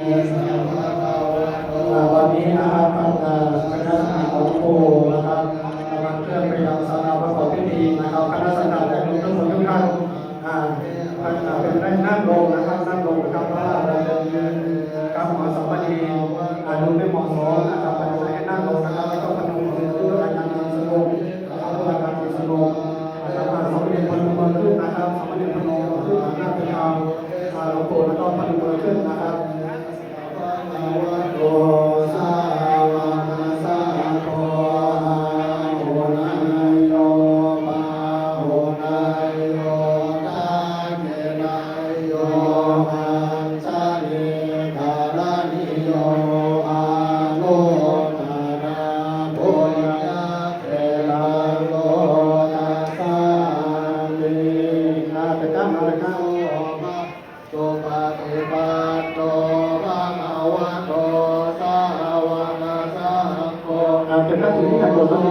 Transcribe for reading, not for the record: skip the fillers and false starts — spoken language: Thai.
วันนี้นะครับทางคณะของครูนะครับกำลังเคลื่อนไปยังศาลาประกอบพิธีนะครับคณะสังฆาญาติโยมทั้งหมดทุกท่านเป็นได้นั่งลงนะครับนั่งลงนะครับเพราะว่าเราจะยืนกับหมอสัมปนีดูไม่เหมาะสมนะครับเราจะให้นั่งลงนะครับแล้วก็พนมมือด้วยอาการสงบนะครับด้วยอาการสงบนะครับสมเด็จพระนมมือขึ้นนะครับสมเด็จพระนมมือขึ้นหน้าเป็นทางหลวงปู่แล้วก็พนมมือขึ้นนะครับโอสาวนาสาโกโอนาโยปาโอนายโยตาเกนายโยมันชาลิกาลานิโยอาโลนานาปุญญาเทลังโลตัสสะลินาตะกัมนะนะโตปะเทปัตโตภะคะวะโตสาวนาสังโฆเป็นหน้าที่ที่การตรวจสอบ